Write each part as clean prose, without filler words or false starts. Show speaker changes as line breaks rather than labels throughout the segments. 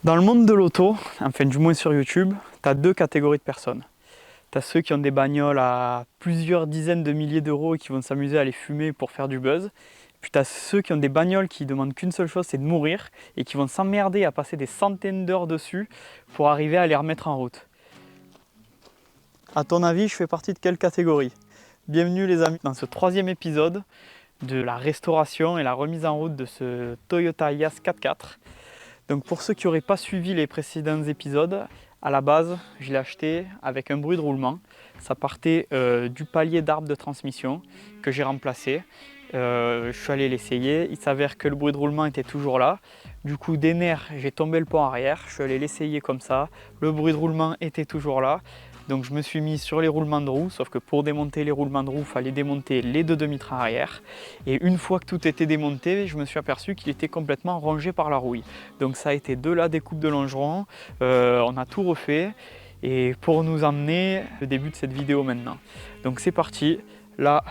Dans le monde de l'auto, enfin du moins sur YouTube, tu as deux catégories de personnes. Tu as ceux qui ont des bagnoles à plusieurs dizaines de milliers d'euros et qui vont s'amuser à les fumer pour faire du buzz. Puis tu as ceux qui ont des bagnoles qui demandent qu'une seule chose, c'est de mourir et qui vont s'emmerder à passer des centaines d'heures dessus pour arriver à les remettre en route. À ton avis, je fais partie de quelle catégorie? Bienvenue les amis dans ce troisième épisode de la restauration et la remise en route de ce Toyota Yaris 4x4. Donc pour ceux qui n'auraient pas suivi les précédents épisodes, à la base, je l'ai acheté avec un bruit de roulement. Ça partait du palier d'arbre de transmission que j'ai remplacé. Je suis allé l'essayer. Il s'avère que le bruit de roulement était toujours là. Du coup, des nerfs, j'ai tombé le pont arrière. Je suis allé l'essayer comme ça. Le bruit de roulement était toujours là. Donc je me suis mis sur les roulements de roue, sauf que pour démonter les roulements de roue, il fallait démonter les deux demi-trains arrière. Et une fois que tout était démonté, je me suis aperçu qu'il était complètement rongé par la rouille. Donc ça a été de la découpe de longeron, on a tout refait. Et pour nous emmener le début de cette vidéo maintenant. Donc c'est parti, là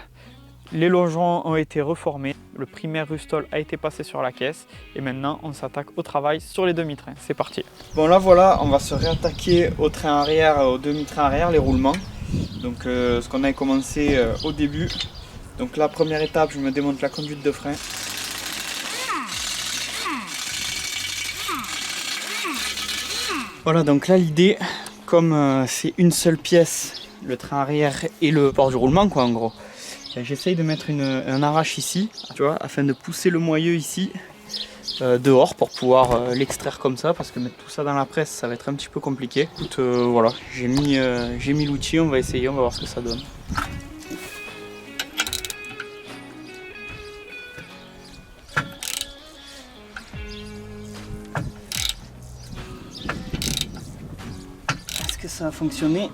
les longerons ont été reformés, le primaire Rustol a été passé sur la caisse et maintenant on s'attaque au travail sur les demi-trains. C'est parti. Bon là voilà, on va se réattaquer au train arrière, au demi-train arrière, les roulements. Donc ce qu'on avait commencé au début. Donc la première étape, je me démonte la conduite de frein. Voilà, donc là l'idée, comme c'est une seule pièce, le train arrière et le port du roulement quoi en gros. J'essaye de mettre un arrache ici, tu vois, afin de pousser le moyeu ici dehors pour pouvoir l'extraire comme ça, parce que mettre tout ça dans la presse, ça va être un petit peu compliqué. Écoute, voilà, j'ai mis l'outil, on va essayer, on va voir ce que ça donne. Est-ce que ça a fonctionné?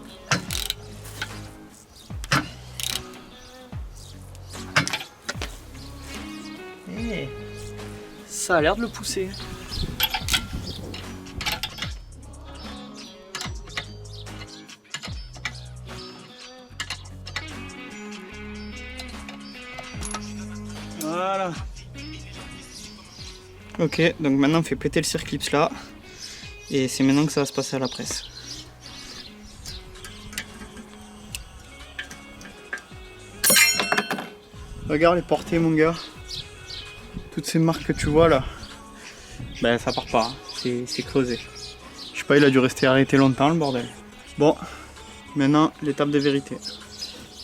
Ça a l'air de le pousser. Voilà. Ok, donc maintenant on fait péter le circlips là. Et c'est maintenant que ça va se passer à la presse. Regarde les portées mon gars. Toutes ces marques que tu vois là, ben ça part pas, hein. C'est creusé. Je sais pas, il a dû rester arrêté longtemps le bordel. Bon, maintenant l'étape de vérité.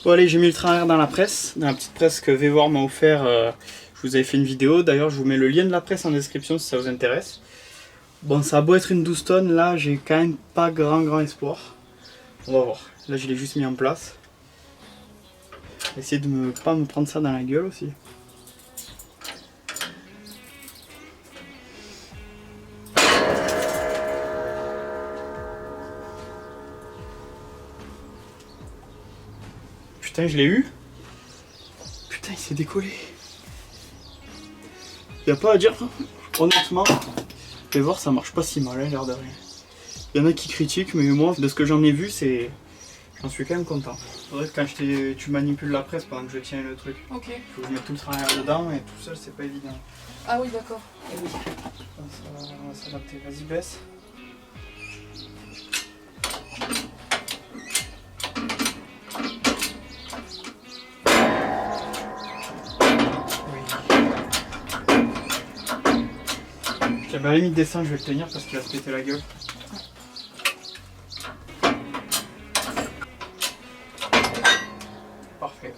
Bon allez, j'ai mis le train arrière dans la presse, dans la petite presse que Vévor m'a offert. Je vous avais fait une vidéo, d'ailleurs je vous mets le lien de la presse en description si ça vous intéresse. Bon, ça a beau être une 12 tonnes, là j'ai quand même pas grand espoir. On va voir, là je l'ai juste mis en place. Essayer de pas me prendre ça dans la gueule aussi. Putain, je l'ai eu. Putain, il s'est décollé. Y a pas à dire, honnêtement. Fais voir, ça marche pas si mal, hein, l'air de rien. Y en a qui critiquent, mais moi, de ce que j'en ai vu, j'en suis quand même content. Faudrait que quand tu manipules la presse pendant que je tiens le truc.
Ok.
Faut que je mette tout le train dedans et tout seul, c'est pas évident.
Ah oui, d'accord.
Oui. On va s'adapter. Vas-y, baisse. À la limite descend, je vais le tenir parce qu'il va se péter la gueule. Parfait.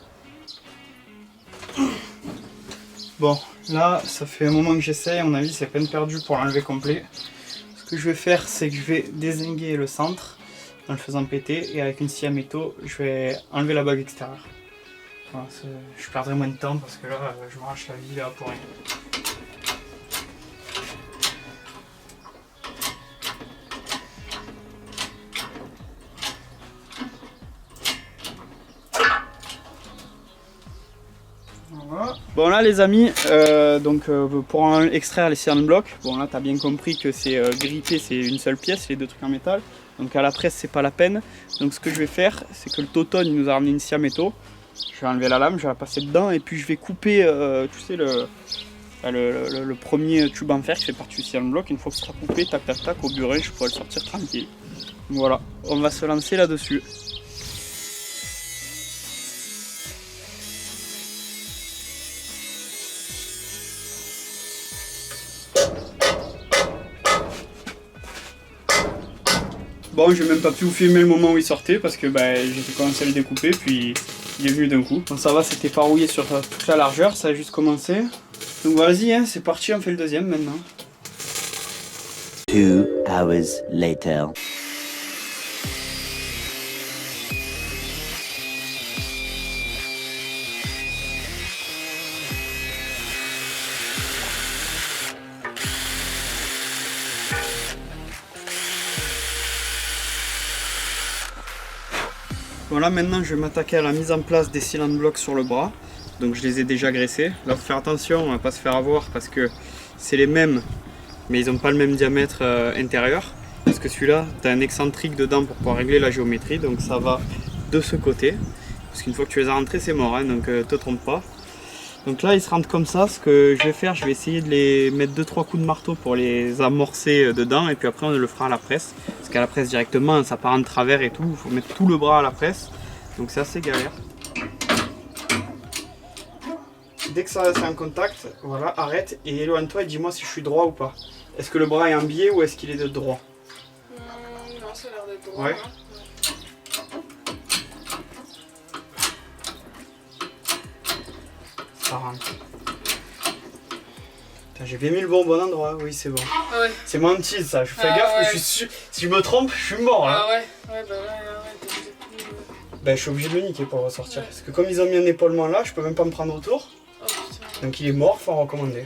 Bon, là, ça fait un moment que j'essaye, à mon avis c'est peine perdue pour l'enlever complet. Ce que je vais faire, c'est que je vais dézinguer le centre en le faisant péter et avec une scie à métaux, je vais enlever la bague extérieure. Voilà, je perdrai moins de temps parce que là, je m'arrache la vie là pour rien. Voilà. Bon là les amis, pour extraire les ciernes blocs, bon là tu as bien compris que c'est grippé, c'est une seule pièce, les deux trucs en métal. Donc à la presse c'est pas la peine. Donc ce que je vais faire, c'est que le Toton il nous a ramené une scie à métaux. Je vais enlever la lame, je vais la passer dedans et puis je vais couper, tu sais, le premier tube en fer qui fait partie du cylindre bloc. Une fois que ce sera coupé, tac tac tac, au burin, je pourrai le sortir tranquille. Voilà, on va se lancer là-dessus. Bon, j'ai même pas pu vous filmer le moment où il sortait parce que j'ai commencé à le découper, puis il est venu d'un coup. Bon, ça va, c'était pas rouillé sur toute la largeur, ça a juste commencé. Donc vas-y, hein, c'est parti, on fait le deuxième maintenant.
2 hours later.
Voilà, maintenant je vais m'attaquer à la mise en place des cylindres blocs sur le bras. Donc je les ai déjà graissés. Là, faut faire attention, on va pas se faire avoir parce que c'est les mêmes, mais ils n'ont pas le même diamètre intérieur. Parce que celui-là, tu as un excentrique dedans pour pouvoir régler la géométrie, donc ça va de ce côté. Parce qu'une fois que tu les as rentrés, c'est mort, hein, donc te trompe pas. Donc là, ils se rentrent comme ça. Ce que je vais faire, je vais essayer de les mettre 2-3 coups de marteau pour les amorcer dedans, et puis après on le fera à la presse. Parce qu'à la presse directement, ça part en travers et tout, il faut mettre tout le bras à la presse. Donc c'est assez galère. Dès que ça c'est en contact, voilà, arrête et éloigne-toi et dis-moi si je suis droit ou pas. Est-ce que le bras est en biais ou est-ce qu'il est de droit?
Non, ça a l'air d'être droit.
Ouais. Ça rentre. J'ai bien mis le bon endroit, oui c'est bon.
Ah ouais.
C'est mon tease ça, je fais
Ah
gaffe,
ouais.
que je suis sûr, si je me trompe, je suis mort là.
Ah ouais, ouais, bah ouais, t'es obligé de tout.
Ben, je suis obligé de le niquer pour ressortir.
Ouais.
Parce que comme ils ont mis un épaulement là, je peux même pas me prendre autour.
Oh putain.
Donc il est mort, faut en recommander.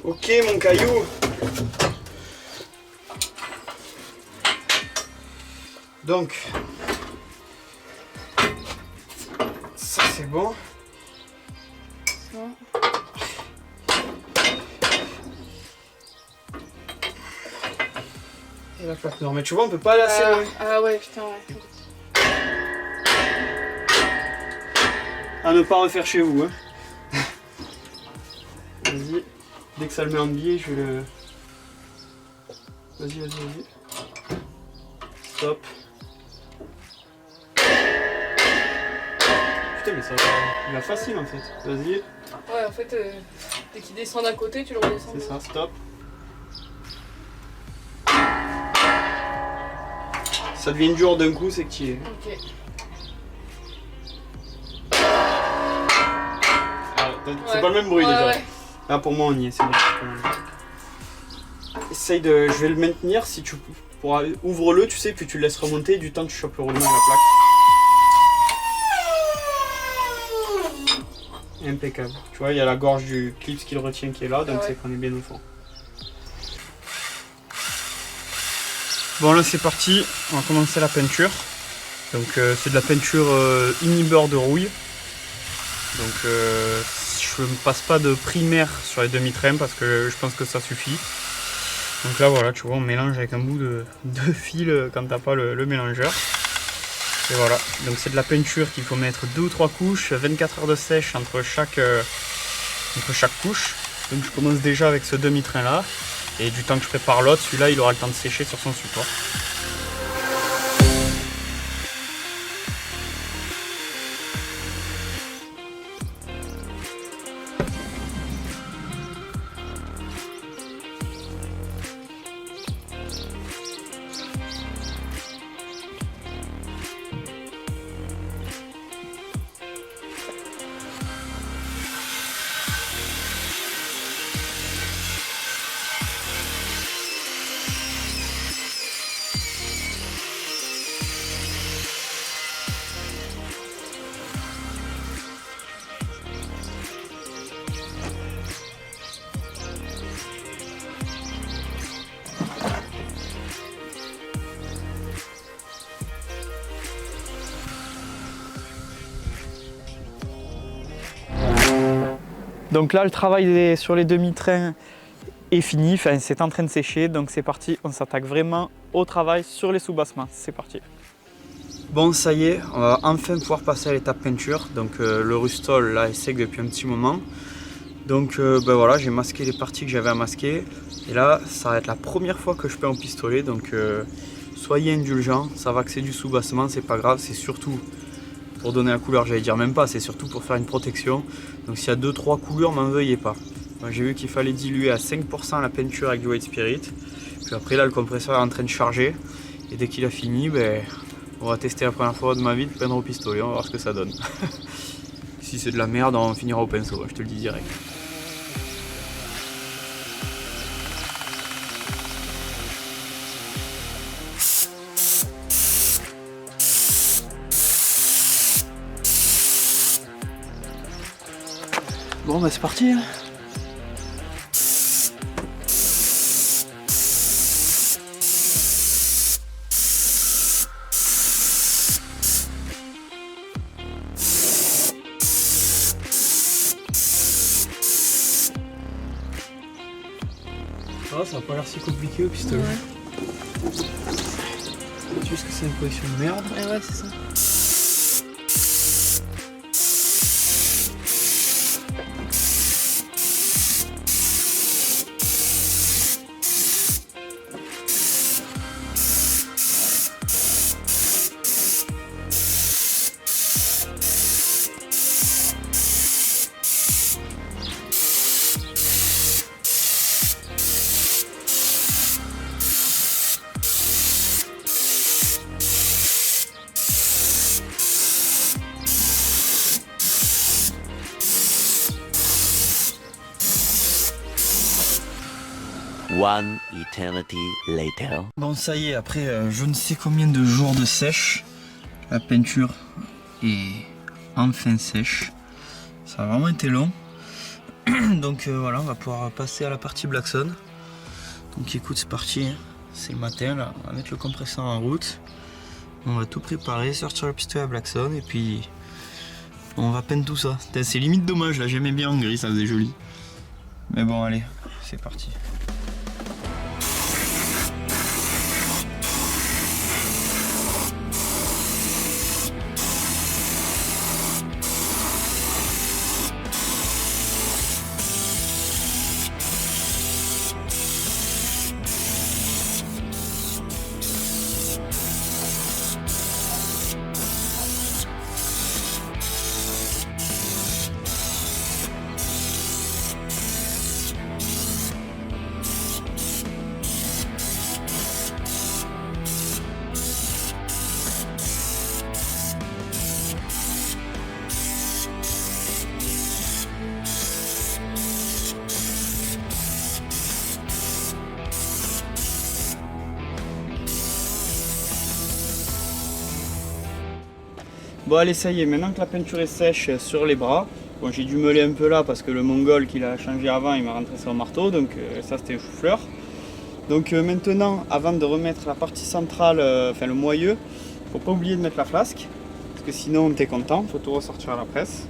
Ok mon caillou. Donc ça c'est bon.
Non.
Et la plaque noire. Mais tu vois, on peut pas aller assez loin.
Ah ouais, putain, ouais.
À ne pas refaire chez vous. Hein. Vas-y. Dès que ça le met en biais, je vais le... Vas-y, vas-y, vas-y. Stop. Putain, mais ça va facile en fait. Vas-y.
Ouais, en fait, dès qu'il descend d'un côté, tu le redescends.
C'est ça, stop. Ça devient dur d'un coup, c'est que tu y es.
Ok.
C'est pas le même bruit
Ouais,
déjà.
ouais.
Là pour moi on y est, c'est bon. Essaye de. Je vais le maintenir si tu pourras. Ouvre-le, tu sais, puis tu le laisses remonter du temps que tu chopes le roulement à la plaque. Impeccable. Tu vois, il y a la gorge du clip qui le retient qui est là, donc
Ouais.
c'est qu'on est bien au fond. Bon là c'est parti, on va commencer la peinture. Donc c'est de la peinture inhibeur de rouille. Donc je ne passe pas de primaire sur les demi-trains parce que je pense que ça suffit. Donc là voilà, tu vois, on mélange avec un bout de fil quand t'as pas le mélangeur. Et voilà, donc c'est de la peinture qu'il faut mettre 2 ou 3 couches, 24 heures de sèche entre chaque couche. Donc je commence déjà avec ce demi-train là. Et du temps que je prépare l'autre, celui-là il aura le temps de sécher sur son support. Donc là, le travail sur les demi-trains est fini, enfin, c'est en train de sécher, donc c'est parti, on s'attaque vraiment au travail sur les soubassements, c'est parti. Bon, ça y est, on va enfin pouvoir passer à l'étape peinture, donc le rustol là est sec depuis un petit moment. Donc ben voilà, j'ai masqué les parties que j'avais à masquer, et là ça va être la première fois que je peins au pistolet, donc soyez indulgents, ça va que c'est du soubassement, c'est pas grave, c'est surtout pour donner la couleur, j'allais dire même pas, c'est surtout pour faire une protection. Donc s'il y a 2-3 coulures, m'en veuillez pas. J'ai vu qu'il fallait diluer à 5% la peinture avec du white spirit. Puis après là le compresseur est en train de charger. Et dès qu'il a fini, ben, on va tester la première fois de ma vie de peindre au pistolet, on va voir ce que ça donne. Si c'est de la merde, on finira au pinceau, je te le dis direct. Bon bah c'est parti hein. Ça va pas l'air si compliqué au pistolet. Ouais. C'est juste que c'est une position de merde.
Ouais, c'est ça.
One eternity later.
Bon ça y est, après je ne sais combien de jours de sèche, la peinture est enfin sèche. Ça a vraiment été long. Donc voilà, on va pouvoir passer à la partie Blackson. Donc écoute, c'est parti, hein. C'est le matin là, on va mettre le compresseur en route. On va tout préparer, sortir le pistolet à Blackson et puis on va peindre tout ça. C'est limite dommage là, j'aimais bien en gris, ça faisait joli. Mais bon allez, c'est parti. Bon allez ça y est, maintenant que la peinture est sèche sur les bras, bon j'ai dû meuler un peu là parce que le mongol qu'il a changé avant il m'a rentré son marteau, donc ça c'était chou-fleur. Donc maintenant, avant de remettre la partie centrale, enfin le moyeu, faut pas oublier de mettre la flasque, parce que sinon t'es content, faut tout ressortir à la presse.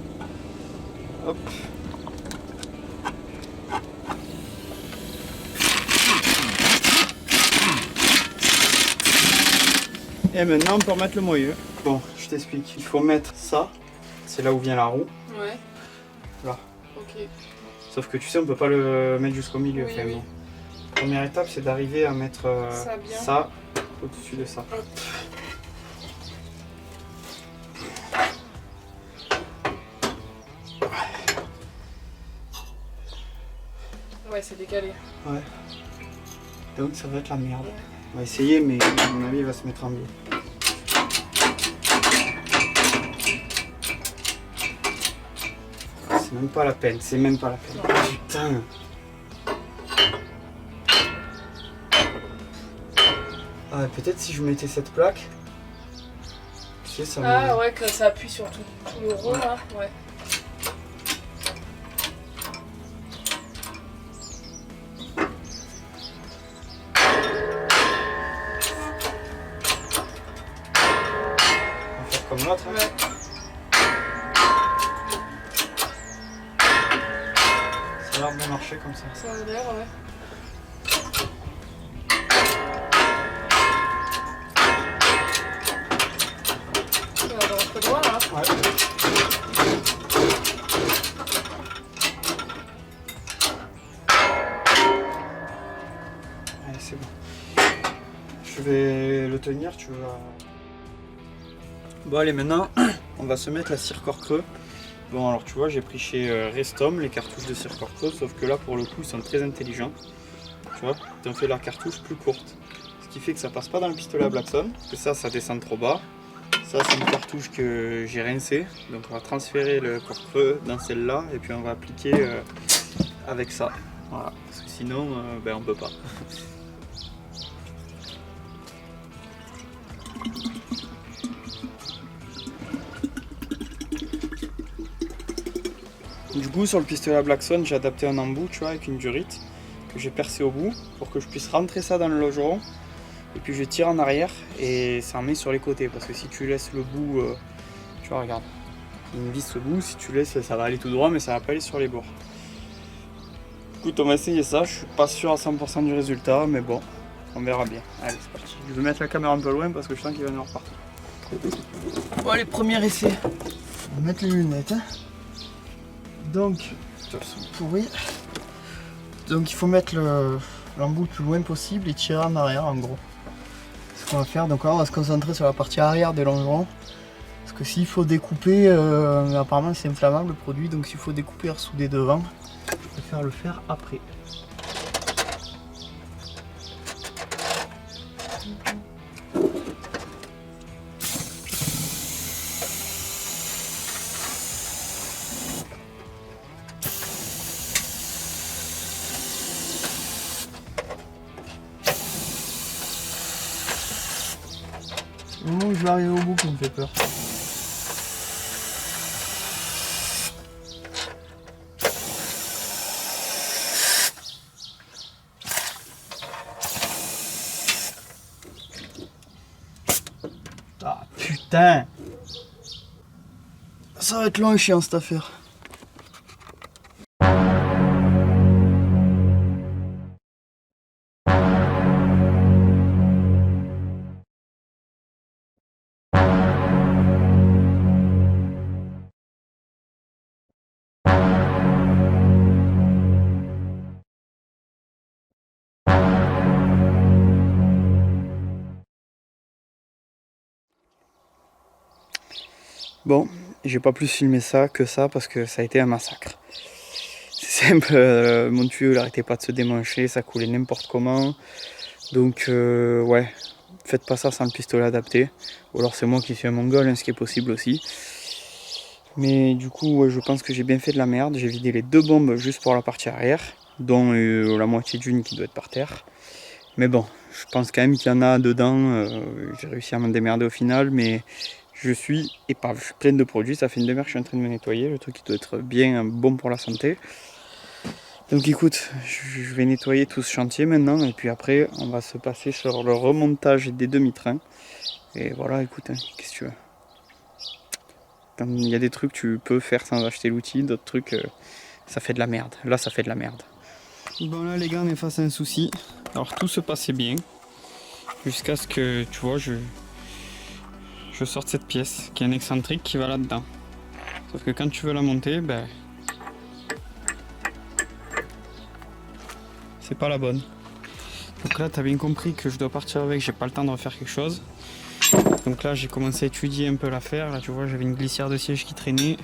Hop. Et maintenant on peut remettre le moyeu. Bon, je t'explique. Il faut mettre ça, c'est là où vient la roue.
Ouais.
Là.
Ok.
Sauf que tu sais, on peut pas le mettre jusqu'au milieu.
Oui,
enfin,
oui.
bon. Première étape, c'est d'arriver à mettre ça au-dessus de ça.
Hop. Ouais, c'est décalé.
Ouais. Donc ça va être la merde.
Ouais.
On va essayer, mais à mon avis, il va se mettre en biais. C'est même pas la peine, c'est même pas la peine.
Non.
Putain. Ah, peut-être si je mettais cette plaque. Tu sais, ça
Ah ouais, que ça appuie sur tout le rond là. Ouais.
On va faire comme l'autre. Hein.
Ouais.
Ça a l'air de marcher comme ça.
Ça a l'air, ouais.
Allez, c'est bon. Je vais le tenir, tu vas... Bon allez, maintenant, on va se mettre la cire corps creux. Bon alors tu vois, j'ai pris chez Restom les cartouches de cire corps creux, sauf que là pour le coup ils sont très intelligents. Tu vois, ils ont fait la cartouche plus courte. Ce qui fait que ça passe pas dans le pistolet à Blackson, que ça descend trop bas. Ça c'est une cartouche que j'ai rincée, donc on va transférer le corps creux dans celle-là et puis on va appliquer avec ça. Voilà, parce que sinon on peut pas. Du coup sur le pistolet à Blackson j'ai adapté un embout, tu vois, avec une durite que j'ai percé au bout pour que je puisse rentrer ça dans le longeron. Et puis je tire en arrière et ça en met sur les côtés parce que si tu laisses le bout, tu vois, regarde, il y a une vis au bout, si tu laisses ça va aller tout droit mais ça va pas aller sur les bords. Écoute, on va essayer ça, je suis pas sûr à 100% du résultat mais bon, on verra bien. Allez c'est parti, je vais mettre la caméra un peu loin parce que je sens qu'il va y en avoir partout. Bon allez, premier essai, on va mettre les lunettes. Donc, elles sont pourries. Donc il faut mettre l'embout le plus loin possible et tirer en arrière en gros. C'est ce qu'on va faire. Donc là on va se concentrer sur la partie arrière des longerons. Parce que s'il faut découper, apparemment c'est inflammable le produit, donc s'il faut découper et ressouder devant, je préfère le faire après. Au moment où je vais arriver au bout qui me fait peur. Ah putain! Ça va être long et chiant cette affaire. Bon, j'ai pas plus filmé ça que ça parce que ça a été un massacre. C'est simple, mon tuyau il arrêtait pas de se démancher, ça coulait n'importe comment. Donc ouais, faites pas ça sans le pistolet adapté. Ou alors c'est moi qui suis un mongol, hein, ce qui est possible aussi. Mais du coup, ouais, je pense que j'ai bien fait de la merde. J'ai vidé les 2 bombes juste pour la partie arrière, dont la moitié d'une qui doit être par terre. Mais bon, je pense quand même qu'il y en a dedans. J'ai réussi à m'en démerder au final, mais je suis épave. Je suis pleine de produits. Ça fait une demi-heure que je suis en train de me nettoyer. Le truc qui doit être bien bon pour la santé. Donc écoute, je vais nettoyer tout ce chantier maintenant. Et puis après, on va se passer sur le remontage des demi-trains. Et voilà, écoute, hein, qu'est-ce que tu veux. Il y a des trucs que tu peux faire sans acheter l'outil. D'autres trucs, ça fait de la merde. Là, ça fait de la merde. Bon là les gars, on est face à un souci. Alors tout se passait bien. Jusqu'à ce que, tu vois, je sorte cette pièce qui est un excentrique qui va là-dedans. Sauf que quand tu veux la monter, ben c'est pas la bonne. Donc là t'as bien compris que je dois partir avec, j'ai pas le temps de refaire quelque chose. Donc là j'ai commencé à étudier un peu l'affaire. Là tu vois, j'avais une glissière de siège qui traînait,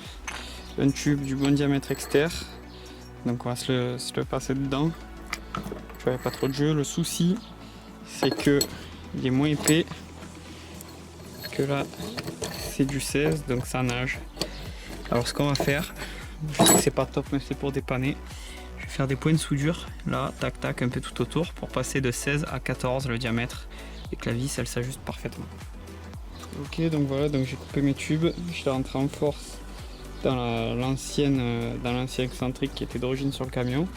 un tube du bon diamètre externe. Donc on va se le passer dedans. Tu vois, pas trop de jeu. Le souci c'est que il est moins épais que là. C'est du 16, donc ça nage. Alors ce qu'on va faire, je sais que c'est pas top mais c'est pour dépanner. Je vais faire des points de soudure là, tac tac, un peu tout autour pour passer de 16 à 14 le diamètre et que la vis elle s'ajuste parfaitement. Ok, donc voilà, donc j'ai coupé mes tubes, je l'ai rentré en force dans l'ancien excentrique qui était d'origine sur le camion.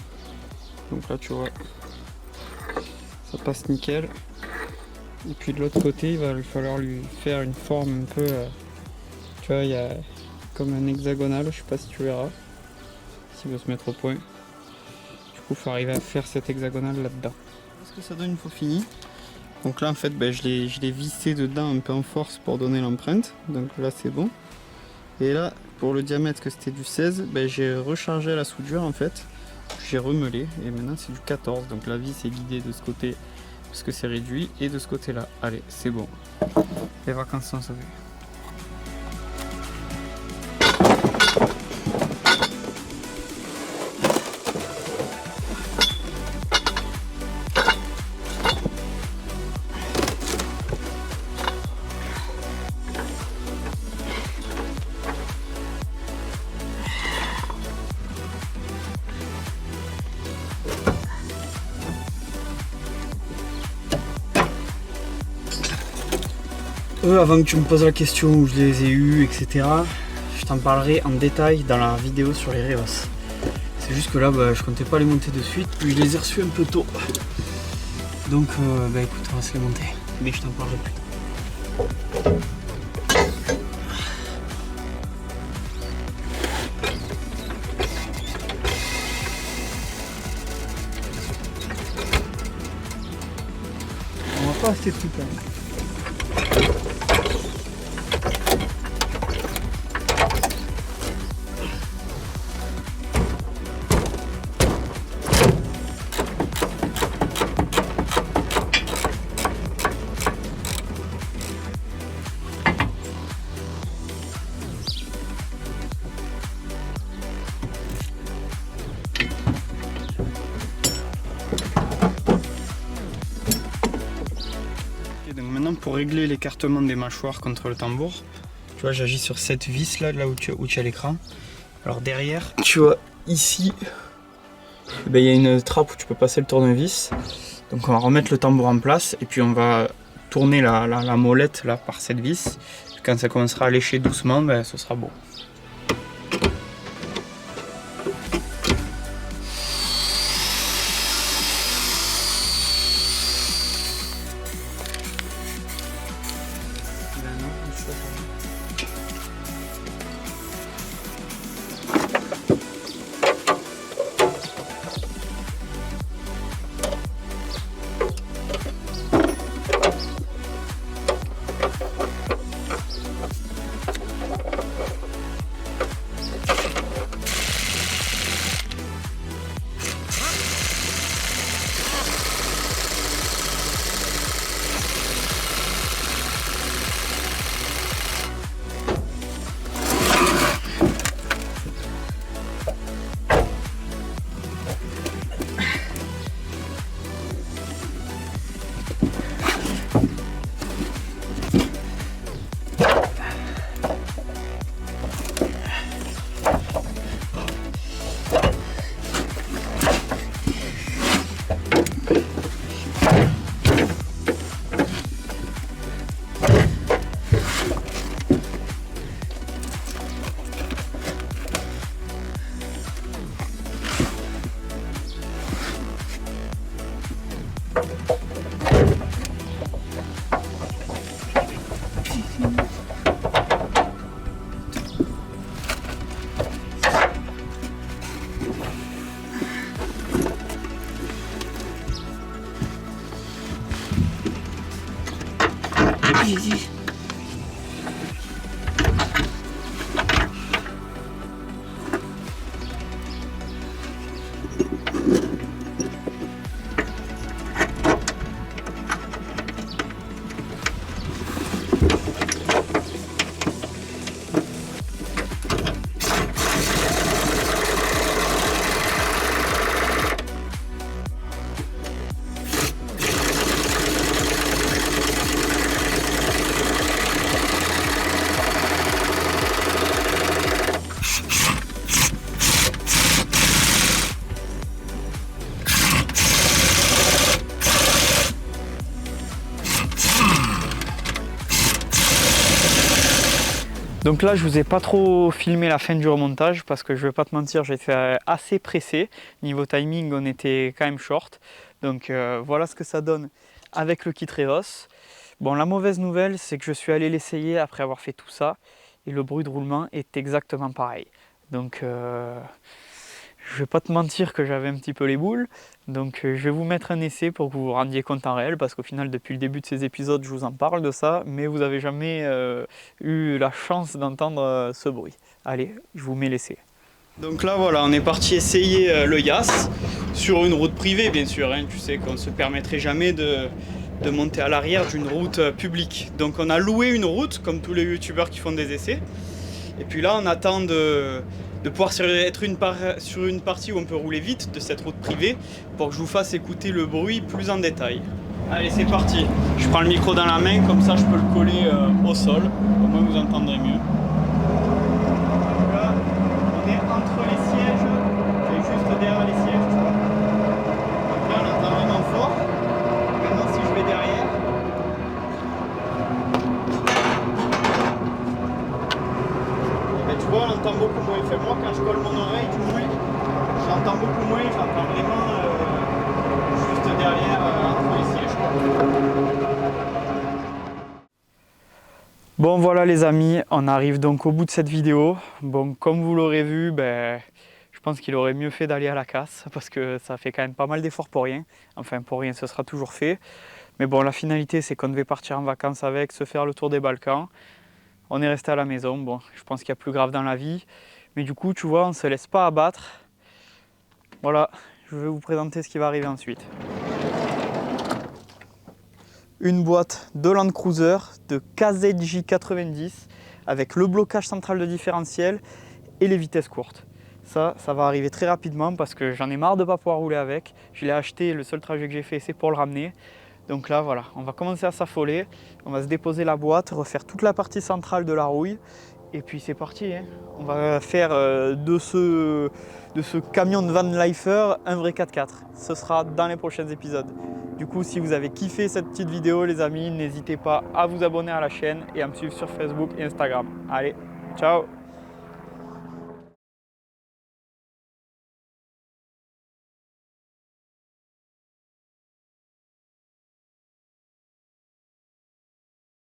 Donc là tu vois, ça passe nickel. Et puis de l'autre côté il va falloir lui faire une forme un peu, tu vois, il y a comme un hexagonal, je sais pas si tu verras, s'il veut se mettre au point. Du coup il faut arriver à faire cet hexagonal là-dedans. Qu'est-ce que ça donne une fois fini? Donc là en fait je l'ai vissé dedans un peu en force pour donner l'empreinte, donc là c'est bon. Et là pour le diamètre que c'était du 16, j'ai rechargé la soudure en fait, j'ai remelé et maintenant c'est du 14. Donc la vis est guidée de ce côté parce que c'est réduit et de ce côté là. Allez, c'est bon. Les vacances sont sauvées. Avant que tu me poses la question où je les ai eus, etc., je t'en parlerai en détail dans la vidéo sur les Revas. C'est juste que là, je comptais pas les monter de suite, puis je les ai reçus un peu tôt. Donc, écoute, on va se les monter, mais je t'en parlerai plus tard. On va pas rester tout le temps. Donc maintenant pour régler l'écartement des mâchoires contre le tambour, tu vois j'agis sur cette vis là où tu as l'écran. Alors derrière, tu vois ici, il y a une trappe où tu peux passer le tournevis. Donc on va remettre le tambour en place et puis on va tourner la molette là par cette vis. Quand ça commencera à lécher doucement, ce sera beau. Allez-y. Donc là je vous ai pas trop filmé la fin du remontage parce que je vais pas te mentir, j'étais assez pressé. Niveau timing on était quand même short. Donc voilà ce que ça donne avec le kit Revos. Bon, la mauvaise nouvelle c'est que je suis allé l'essayer après avoir fait tout ça et le bruit de roulement est exactement pareil. Donc je vais pas te mentir que j'avais un petit peu les boules. Donc je vais vous mettre un essai pour que vous vous rendiez compte en réel, parce qu'au final depuis le début de ces épisodes je vous en parle de ça, mais vous n'avez jamais eu la chance d'entendre ce bruit. Allez, je vous mets l'essai. Donc là voilà, on est parti essayer le Yas sur une route privée bien sûr, hein. Tu sais qu'on ne se permettrait jamais de monter à l'arrière d'une route publique. Donc on a loué une route comme tous les youtubeurs qui font des essais. Et puis là on attend de pouvoir être sur une partie où on peut rouler vite de cette route privée pour que je vous fasse écouter le bruit plus en détail. Allez c'est parti, je prends le micro dans la main, comme ça je peux le coller au sol, au moins vous entendrez mieux. Là, on est entre les sièges, et juste derrière les sièges, tu vois. Donc là on entend vraiment fort. Maintenant si je vais derrière, et ben, tu vois on entend beaucoup moins. Enfin, moi quand je colle mon oreille du moins, j'entends beaucoup moins, j'entends vraiment juste derrière entre les sièges. Bon voilà les amis, on arrive donc au bout de cette vidéo. Bon comme vous l'aurez vu, je pense qu'il aurait mieux fait d'aller à la casse parce que ça fait quand même pas mal d'efforts pour rien. Enfin pour rien, ce sera toujours fait. Mais bon la finalité c'est qu'on devait partir en vacances avec, se faire le tour des Balkans. On est resté à la maison, bon je pense qu'il y a plus grave dans la vie. Mais du coup tu vois, on ne se laisse pas abattre. Voilà, je vais vous présenter ce qui va arriver ensuite. Une boîte de Land Cruiser de KZJ90 avec le blocage central de différentiel et les vitesses courtes. Ça va arriver très rapidement parce que j'en ai marre de ne pas pouvoir rouler avec. Je l'ai acheté, le seul trajet que j'ai fait c'est pour le ramener. Donc là voilà, on va commencer à s'affoler, on va se déposer la boîte, refaire toute la partie centrale de la rouille et puis c'est parti, hein. On va faire de ce camion de van lifer un vrai 4x4. Ce sera dans les prochains épisodes. Du coup, si vous avez kiffé cette petite vidéo les amis, n'hésitez pas à vous abonner à la chaîne et à me suivre sur Facebook et Instagram. Allez, ciao!